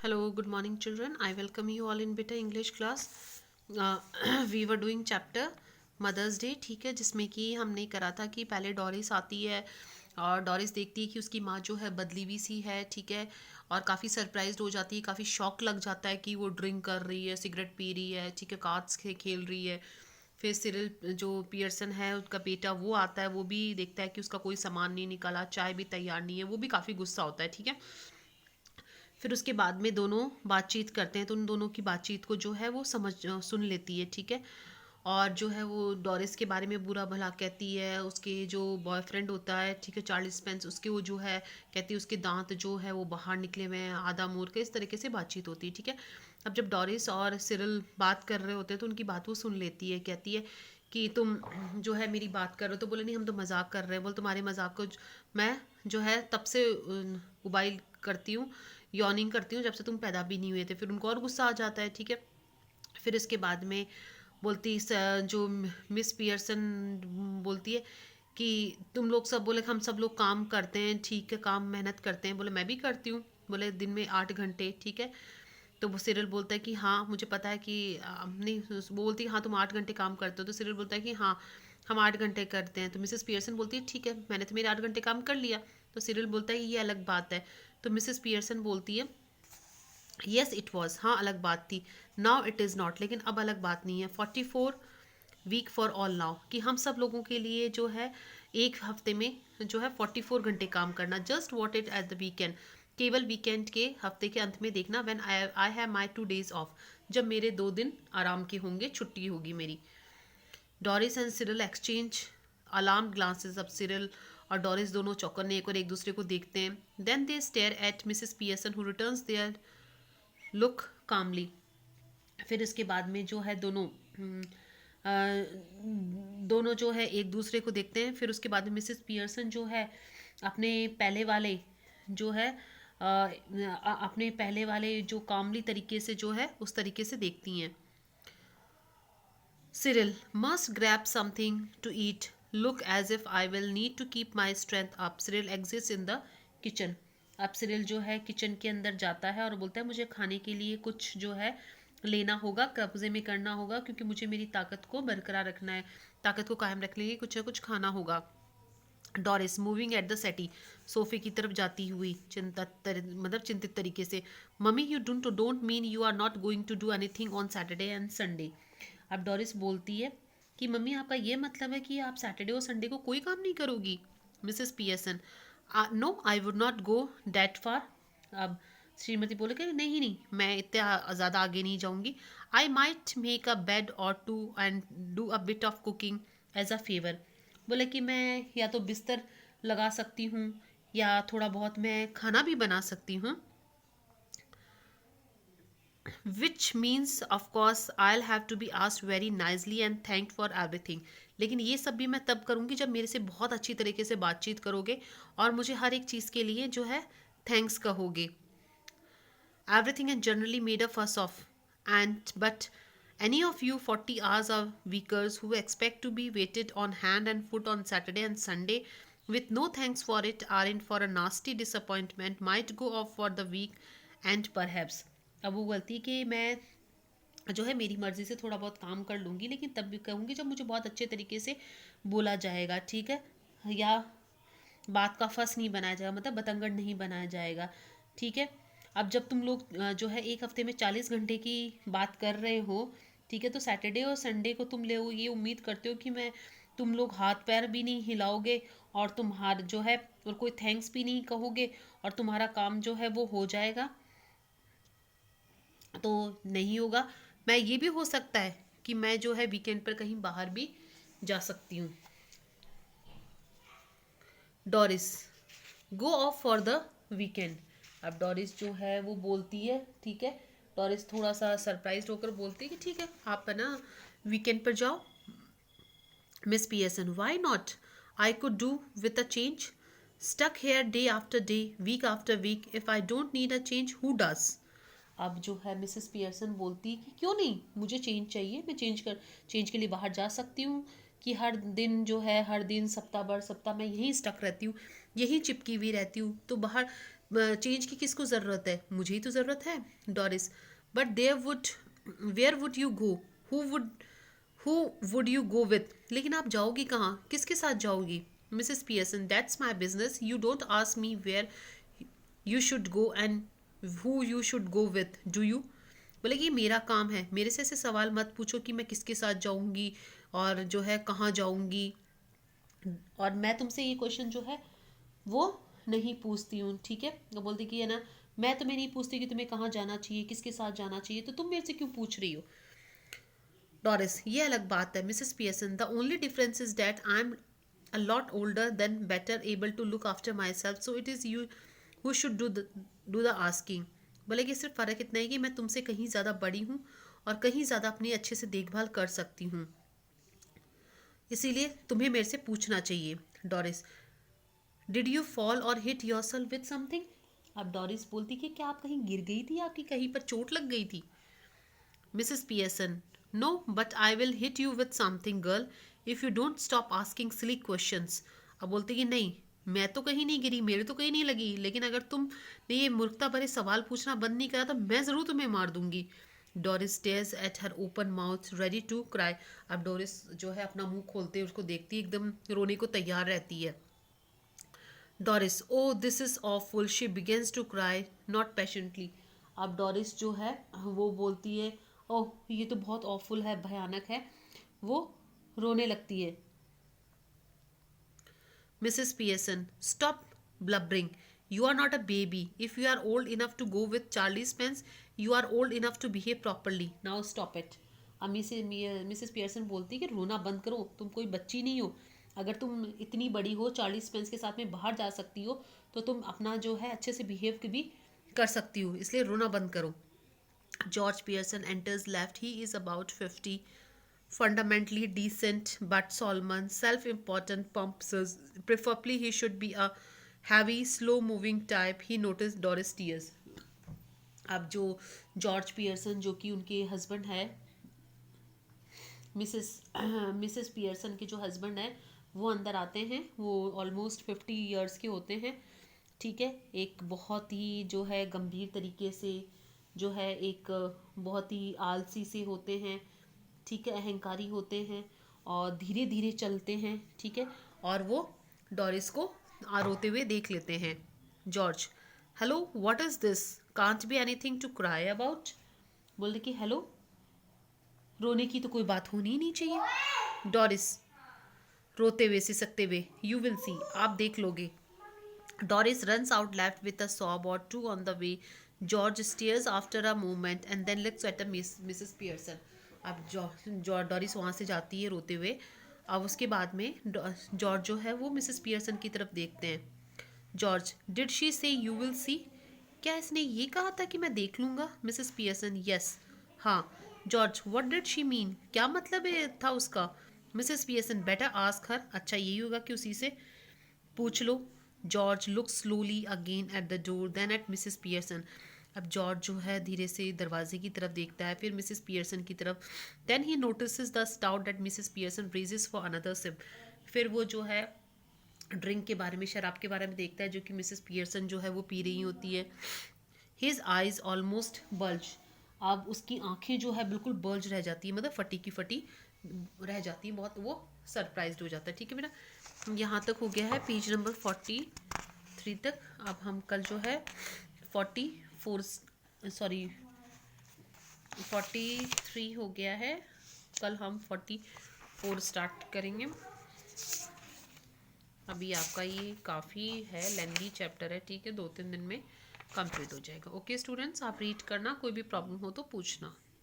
Hello, good morning, children. I welcome you all in Beta English class. Uh, we were doing chapter Mother's Day, ठीक है, जिसमें कि हमने करा था कि पहले डॉरिस आती है और डॉरिस देखती है कि उसकी माँ जो है बदली हुई सी है, ठीक है, और काफ़ी सरप्राइज्ड हो जाती है, काफ़ी शॉक लग जाता है कि वो ड्रिंक कर रही है, सिगरेट पी रही है, ठीक है, कार्ड्स खेल रही है। फिर सिरिल जो पियर्सन है उसका बेटा वो आता है, वो भी देखता है कि उसका कोई सामान नहीं निकाला, चाय भी तैयार नहीं है, वो भी काफ़ी गुस्सा होता है, ठीक है। फिर उसके बाद में दोनों बातचीत करते हैं तो उन दोनों की बातचीत को जो है वो सुन लेती है, ठीक है। और जो है वो डोरिस के बारे में बुरा भला कहती है, उसके जो बॉयफ्रेंड होता है, ठीक है, चार्ल्स स्पेंस, उसके वो जो है कहती है उसके दांत जो है वो बाहर निकले हुए हैं, आधा मूर्ख है, इस तरीके से बातचीत होती है, ठीक है। अब जब डोरिस और सिरिल बात कर रहे होते हैं तो उनकी बात वो सुन लेती है, कहती है कि तुम जो है मेरी बात कर रहे हो, तो बोले नहीं हम तो मजाक कर रहे हैं। बोले तुम्हारे मजाक को मैं जो है तब से उबाइल करती हूँ, यॉर्निंग करती हूँ जब से तुम पैदा भी नहीं हुए थे। फिर उनको और गुस्सा आ जाता है, ठीक है। फिर इसके बाद में बोलती जो मिस पियर्सन बोलती है कि तुम लोग सब, बोले हम सब लोग काम करते हैं, ठीक है, काम मेहनत करते हैं। बोले मैं भी करती हूँ, बोले दिन में 8 घंटे, ठीक है। तो वो सिरिल बोलता है कि हाँ मुझे पता है कि नहीं, वो बोलती है हाँ तुम 8 घंटे काम करते हो, तो सिरिल बोलता है कि हाँ हम 8 घंटे करते हैं। तो मिसेस पियर्सन बोलती है ठीक है, मैंने तो मेरे 8 घंटे काम कर लिया। तो सिरिल बोलता है ये अलग बात है। तो मिसेस पियर्सन बोलती है येस इट वॉज, हाँ अलग बात थी, नाउ इट इज़ नॉट, लेकिन अब अलग बात नहीं है। 44 वीक फॉर ऑल नाउ, कि हम सब लोगों के लिए जो है एक हफ्ते में जो है 44 घंटे काम करना, just what it at the weekend, केवल वीकेंड के हफ्ते के अंत में देखना, when I have my 2 days of, जब मेरे 2 दिन आराम के होंगे, छुट्टी होगी मेरी। Doris and Cyril exchange alarm glances, अब सिरिल और डॉरिस दोनों चौकन्ने एक दूसरे को देखते हैं। Then they stare at Mrs Pearson who returns their look calmly. फिर इसके बाद में जो है दोनों जो है एक दूसरे को देखते हैं। फिर उसके बाद में मिसेस पियर्सन जो है अपने पहले वाले जो है अपने पहले वाले जो कामली तरीके से जो है उस तरीके से देखती हैं। Cyril, must grab something to eat. Look as if I will need to keep my strength up. Cyril exists in the kitchen. अब सिरिल जो है किचन के अंदर जाता है और बोलता है मुझे खाने के लिए कुछ जो है लेना होगा, कब्जे में करना होगा, क्योंकि मुझे मेरी ताकत को बरकरार रखना है, ताकत को कायम रखने के लिए कुछ ना कुछ खाना होगा। डॉरिस मूविंग एट द सेटी, सोफे की तरफ जाती हुई चिंतित तरीके से, mummy you don't mean you are not going to do anything on Saturday and Sunday. अब डॉरिस बोलती है कि मम्मी आपका ये मतलब है कि आप सैटरडे और संडे को कोई काम नहीं करोगी। Mrs Pearson, no I would not go that far. अब श्रीमती बोले कि नहीं नहीं मैं इतना ज़्यादा आगे नहीं जाऊंगी। I might make a bed or two and do a bit of cooking as a favour. बोले कि मैं या तो बिस्तर लगा सकती हूँ या थोड़ा बहुत मैं खाना भी बना सकती हूँ, which means of course I have to be asked very nicely and thanked for everything. लेकिन ये सब भी मैं तब करूँगी जब मेरे से बहुत अच्छी तरीके से बातचीत करोगे और मुझे हर एक चीज़ के लिए जो है थैंक्स कहोगे। Everything is generally made a fuss of, and but any of you 40 hours of weakers who expect to be waited on hand and foot on Saturday and Sunday with no thanks for it are in for a nasty disappointment, might go off for the week and perhaps। अब वो गलती कि मैं जो है मेरी मर्जी से थोड़ा बहुत काम कर लूँगी, लेकिन तब भी कहूँगी जब मुझे बहुत अच्छे तरीके से बोला जाएगा, ठीक है, या बात का फंस नहीं बनाया जाएगा, मतलब बतंगड़ नहीं बनाया जाएगा, ठीक है। अब जब तुम लोग जो है एक हफ्ते में 40 घंटे की बात कर रहे हो, ठीक है, तो सैटरडे और संडे को तुम ले ये उम्मीद करते हो कि मैं तुम लोग हाथ पैर भी नहीं हिलाओगे और तुम्हार जो है और कोई थैंक्स भी नहीं कहोगे और तुम्हारा काम जो है वो हो जाएगा, तो नहीं होगा। मैं ये भी हो सकता है कि मैं जो है वीकेंड पर कहीं बाहर भी जा सकती हूँ। Doris, go of for the weekend. अब डॉरिस जो है वो बोलती है, ठीक है, डॉरिस थोड़ा सा सरप्राइज होकर बोलती है कि ठीक है आप है ना वीकेंड पर जाओ। Miss Pearson, why not, I could do with a change, stuck here day after day, week after week, if I don't need a change who does. अब जो है मिसेस पियर्सन बोलती है कि क्यों नहीं, मुझे चेंज चाहिए, मैं चेंज के लिए बाहर जा सकती हूँ, कि हर दिन जो है हर दिन सप्ताह भर सप्ताह मैं यहीं स्टक रहती हूँ, यहीं चिपकी हुई रहती हूँ, तो बाहर चेंज की किसको ज़रूरत है? मुझे ही तो ज़रूरत है, Doris. But there would, where would you go? Who would who would you go with? लेकिन आप जाओगी कहाँ, किसके साथ जाओगी? Mrs Pearson, that's my business, you don't ask me where you should go and who you should go with, do you? बोले कि ये मेरा काम है, मेरे से ऐसे सवाल मत पूछो कि मैं किसके साथ जाऊंगी और जो है कहाँ जाऊंगी, और मैं तुमसे ये क्वेश्चन जो है वो नहीं पूछती हूँ, ठीक है? वो बोलती कि है ना, मैं तुम्हें नहीं पूछती कि तुम्हें कहाँ जाना चाहिए, किसके साथ जाना चाहिए, तो तुम मेरे से क्यों पूछ रही हो? डॉरिस, ये अलग बात है Mrs Pearson, the only difference is that I am a lot older than better able to look after myself, so it is you who should do the asking. बोले कि सिर्फ फ़र्क इतना है कि मैं तुमसे कहीं ज़्यादा बड़ी हूँ और कहीं ज़्यादा अपनी अच्छे से देखभाल कर सकती हूँ, इसीलिए तुम्हें मेरे से पूछना चाहिए। डॉरिस, डिड यू फॉल और hit your self with something? अब डॉरिस बोलती कि क्या आप कहीं गिर गई थी, आपकी कहीं पर चोट लग गई थी? Mrs Pearson, no but I will hit you with something girl if you don't stop asking silly questions. अब बोलती कि नहीं, मैं तो कहीं नहीं गिरी, मेरे तो कहीं नहीं लगी, लेकिन अगर तुमने ये मूर्खता भरे सवाल पूछना बंद नहीं करा तो मैं ज़रूर तुम्हें मार दूंगी। Doris stares at her open mouth ready to cry. अब डोरिस जो है अपना मुंह खोलते हुए उसको देखती है, एकदम रोने को तैयार रहती है। Doris, oh this is awful, she begins to cry not patiently. अब डोरिस जो है वो बोलती है, ओह ये तो बहुत ऑफुल है, भयानक है, वो रोने लगती है। Mrs Pearson, stop blubbering, you are not a baby, if you are old enough to go with Charlie Spence you are old enough to behave properly, now stop it. अब मिसेस पियर्सन बोलती है कि रोना बंद करो, तुम कोई बच्ची नहीं हो, अगर तुम इतनी बड़ी हो, चार्ली स्पेंस के साथ में बाहर जा सकती हो, तो तुम अपना जो है अच्छे से बिहेव भी कर सकती हो, इसलिए रोना बंद करो। George Pearson enters left. He is about 50, fundamentally decent but Solomon, self-important, pompous. Preferably he should be a heavy, slow-moving type. He noticed Doris tears. अब जो जॉर्ज पियर्सन जो कि उनके हस्बैंड है, मिसेस मिसेस पियर्सन के जो husband है वो अंदर आते हैं, वो ऑलमोस्ट 50 ईयर्स के होते हैं, ठीक है? एक बहुत ही जो है गंभीर तरीके से जो है, एक बहुत ही आलसी से होते हैं, ठीक है, अहंकारी होते हैं और धीरे धीरे चलते हैं, ठीक है? और वो डॉरिस को रोते हुए देख लेते हैं। George, hello what is this, can't be anything to cry about. बोलते कि हेलो, रोने की तो कोई बात होनी ही नहीं चाहिए। डॉरिस रोते हुए सिसकते हुए, यू विल सी, आप देख लोगे। Doris runs out left with a sob or two on the way. George stares after a moment and then looks at a Mrs. Pearson. अब डॉरिस वहाँ से जाती है रोते हुए। अब उसके बाद में जॉर्ज जो है वो मिसेस पियर्सन की तरफ देखते हैं। George, did she say you will see? क्या इसने ये कहा था कि मैं देख लूँगा? मिसेस पियर्सन, यस, हाँ। George, what did she mean, क्या मतलब था उसका? Mrs Pearson, better ask her, अच्छा यही होगा कि उसी से पूछ लो। George look slowly again at the door then at Mrs Pearson. अब जॉर्ज जो है धीरे से दरवाजे की तरफ देखता है, फिर मिसेस पियर्सन की तरफ। Then he notices the stout that Mrs Pearson raises for another sip. फिर वो जो है ड्रिंक के बारे में, शराब के बारे में देखता है जो कि मिसेस पियर्सन जो है वो पी रही होती है। His eyes almost bulge. अब उसकी आंखें जो है बिल्कुल बल्ज रह जाती है, मतलब फटी की फटी रह जाती है, बहुत वो सरप्राइज्ड हो जाता है, ठीक है बेटा? यहाँ तक हो गया है पेज नंबर 43 तक। अब हम कल जो है 43 हो गया है, कल हम 44 स्टार्ट करेंगे। अभी आपका ये काफ़ी है लेंदी चैप्टर है, ठीक है? 2-3 दिन में कंप्लीट हो जाएगा। ओके स्टूडेंट्स, आप रीड करना, कोई भी प्रॉब्लम हो तो पूछना।